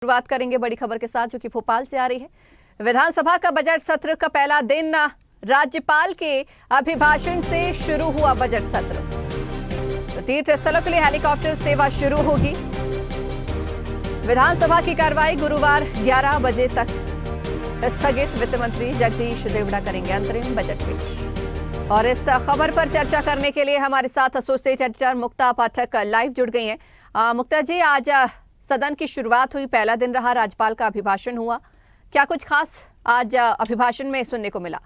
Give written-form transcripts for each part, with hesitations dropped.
शुरुआत करेंगे बड़ी खबर के साथ जो कि भोपाल से आ रही है। विधानसभा का बजट सत्र का पहला दिन राज्यपाल के अभिभाषण से शुरू हुआ बजट सत्र। तो तीर्थ स्थलों के लिए हेलीकॉप्टर सेवा शुरू होगी। विधानसभा की कार्रवाई गुरुवार 11 बजे तक स्थगित। वित्त मंत्री जगदीश देवड़ा करेंगे अंतरिम बजट पेश। और इस खबर पर चर्चा करने के लिए हमारे साथ एसोसिएट एडिटर मुक्ता पाठक लाइव जुड़ गई हैं। मुक्ता जी, आज सदन की शुरुआत हुई, पहला दिन रहा, राज्यपाल का अभिभाषण हुआ, क्या कुछ खास आज अभिभाषण में सुनने को मिला?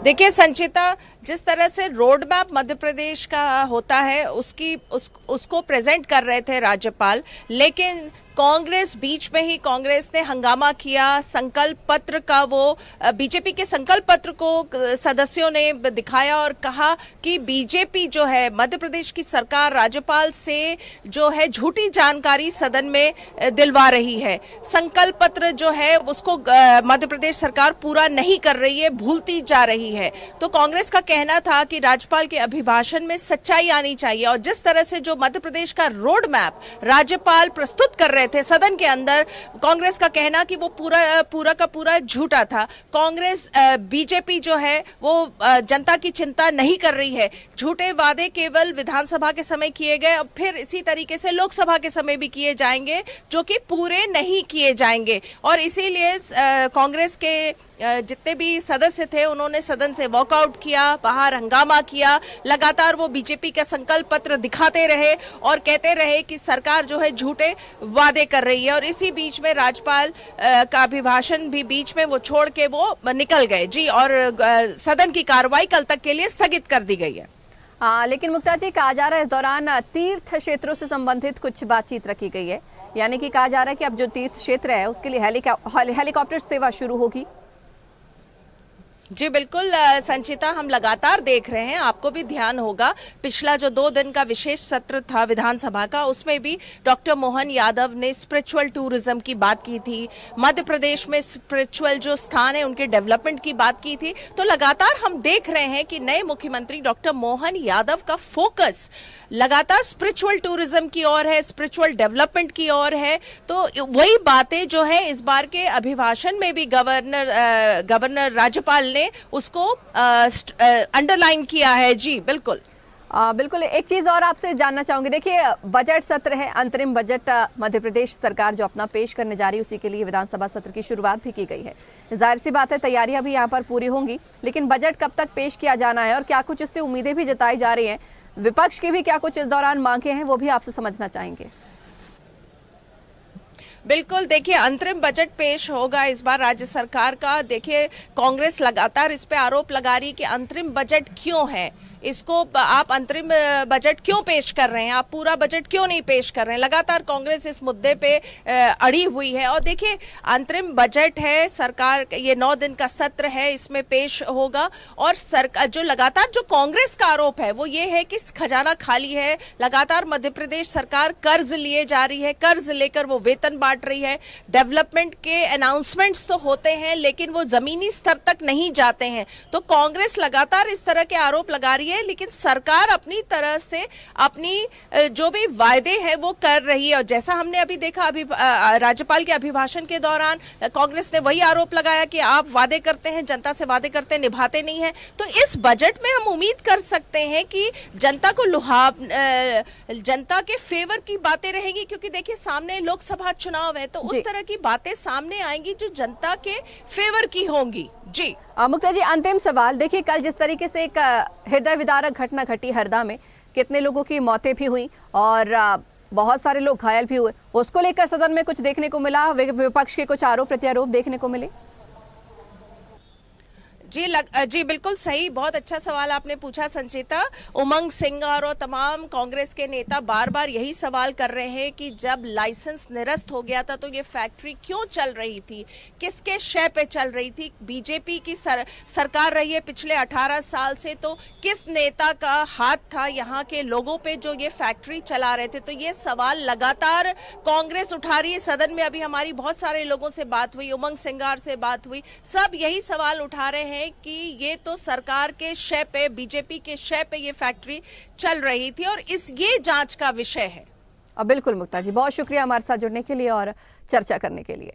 देखिए संचिता, जिस तरह से रोड मैप मध्य प्रदेश का होता है उसको प्रेजेंट कर रहे थे राज्यपाल, लेकिन कांग्रेस बीच में ही कांग्रेस ने हंगामा किया। संकल्प पत्र का वो बीजेपी के संकल्प पत्र को सदस्यों ने दिखाया और कहा कि बीजेपी जो है मध्य प्रदेश की सरकार राज्यपाल से जो है झूठी जानकारी सदन में दिलवा रही है। संकल्प पत्र जो है उसको मध्य प्रदेश सरकार पूरा नहीं कर रही है, भूलती जा रही है। तो कांग्रेस का कहना था कि राज्यपाल के अभिभाषण में सच्चाई आनी चाहिए। और जिस तरह से जो मध्य प्रदेश का रोड मैप राज्यपाल प्रस्तुत कर रहे थे सदन के अंदर, कांग्रेस का कहना कि वो पूरा का पूरा झूठा था। कांग्रेस बीजेपी जो है वो जनता की चिंता नहीं कर रही है। झूठे वादे केवल विधानसभा के समय किए गए, और फिर इसी तरीके से लोकसभा के समय भी किए जाएंगे जो कि पूरे नहीं किए जाएंगे। और इसीलिए कांग्रेस के जितने भी सदस्य थे उन्होंने सदन से वॉकआउट किया, बाहर हंगामा किया। लगातार वो बीजेपी का संकल्प पत्र दिखाते रहे और कहते रहे कि सरकार जो है झूठे वादे कर रही है। और इसी बीच में राज्यपाल का अभिभाषण भी बीच में वो छोड़ के वो निकल गए जी, और सदन की कार्रवाई कल तक के लिए स्थगित कर दी गई है। लेकिन मुक्ता जी, कहा जा रहा है इस दौरान तीर्थ क्षेत्रों से संबंधित कुछ बातचीत रखी गई है, यानी कि कहा जा रहा है कि अब जो तीर्थ क्षेत्र है उसके लिए हेलीकॉप्टर सेवा शुरू होगी। जी बिल्कुल संचिता, हम लगातार देख रहे हैं, आपको भी ध्यान होगा पिछला जो 2 दिन का विशेष सत्र था विधानसभा का, उसमें भी डॉक्टर मोहन यादव ने स्पिरिचुअल टूरिज्म की बात की थी, मध्य प्रदेश में स्पिरिचुअल जो स्थान है उनके डेवलपमेंट की बात की थी। तो लगातार हम देख रहे हैं कि नए मुख्यमंत्री डॉक्टर मोहन यादव का फोकस लगातार स्पिरिचुअल टूरिज्म की ओर है, स्पिरिचुअल डेवलपमेंट की ओर है। तो वही बातें जो है इस बार के अभिभाषण में भी गवर्नर राज्यपाल ने उसको अंडरलाइन किया है। जी बिल्कुल बिल्कुल। एक चीज और आपसे जानना चाहूंगी, देखिए बजट सत्र है, अंतरिम बजट मध्य प्रदेश सरकार जो अपना पेश करने जा रही है उसी के लिए विधानसभा सत्र की शुरुआत भी की गई है। जाहिर सी बात है तैयारियां भी यहाँ पर पूरी होंगी, लेकिन बजट कब तक पेश किया जाना है और क्या कुछ इससे उम्मीदें भी जताई जा रही हैं, विपक्ष की भी क्या कुछ इस दौरान मांगे हैं, वो भी आपसे समझना चाहेंगे। बिल्कुल, देखिए अंतरिम बजट पेश होगा इस बार राज्य सरकार का। देखिए कांग्रेस लगातार इस पे आरोप लगा रही कि अंतरिम बजट क्यों है, इसको आप अंतरिम बजट क्यों पेश कर रहे हैं, आप पूरा बजट क्यों नहीं पेश कर रहे हैं। लगातार कांग्रेस इस मुद्दे पे अड़ी हुई है। और देखिए अंतरिम बजट है, सरकार ये 9 दिन का सत्र है, इसमें पेश होगा। और सरकार जो लगातार जो कांग्रेस का आरोप है वो ये है कि खजाना खाली है, लगातार मध्य प्रदेश सरकार कर्ज लिए जा रही है, कर्ज लेकर वो वेतन बांट रही है। डेवलपमेंट के अनाउंसमेंट्स तो होते हैं लेकिन वो जमीनी स्तर तक नहीं जाते हैं। तो कांग्रेस लगातार इस तरह के आरोप लगा रही है, लेकिन सरकार अपनी तरह से अपनी जो भी वायदे हैं वो कर रही है। और जैसा हमने अभी देखा राज्यपाल के अभिभाषण के दौरान कांग्रेस ने वही आरोप लगाया कि आप वादे करते हैं, जनता से वादे करते हैं, निभाते नहीं हैं। तो इस बजट में हम उम्मीद कर सकते हैं कि जनता को जनता के फेवर की बातें रहेंगी, क्योंकि देखिए सामने लोकसभा चुनाव है, तो उस तरह की बातें सामने आएंगी जो जनता के फेवर की होंगी। जी मुक्ता जी, अंतिम सवाल, देखिए कल जिस तरीके से एक हृदय विदारक घटना घटी हरदा में, कितने लोगों की मौतें भी हुई और बहुत सारे लोग घायल भी हुए, उसको लेकर सदन में कुछ देखने को मिला, विपक्ष के कुछ आरोप प्रत्यारोप देखने को मिले? जी बिल्कुल सही, बहुत अच्छा सवाल आपने पूछा संचिता। उमंग सिंगार और तमाम कांग्रेस के नेता बार बार यही सवाल कर रहे हैं कि जब लाइसेंस निरस्त हो गया था तो ये फैक्ट्री क्यों चल रही थी, किसके शय पे चल रही थी। बीजेपी की सरकार रही है पिछले 18 साल से, तो किस नेता का हाथ था यहाँ के लोगों पे जो ये फैक्ट्री चला रहे थे। तो ये सवाल लगातार कांग्रेस उठा रही है सदन में। अभी हमारी बहुत सारे लोगों से बात हुई, उमंग सिंगार से बात हुई, सब यही सवाल उठा रहे हैं कि ये तो सरकार के शय पे, बीजेपी के शय पे ये फैक्ट्री चल रही थी और ये जांच का विषय है। बिल्कुल मुक्ता जी, बहुत शुक्रिया हमारे साथ जुड़ने के लिए और चर्चा करने के लिए।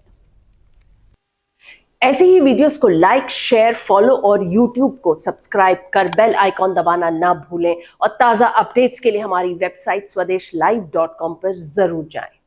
ऐसे ही वीडियोस को लाइक, शेयर, फॉलो और YouTube को सब्सक्राइब कर बेल आइकॉन दबाना ना भूलें और ताज़ा अपडेट्स के लिए हमारी वेबसाइट swedeshlive.com पर जरूर जाएं।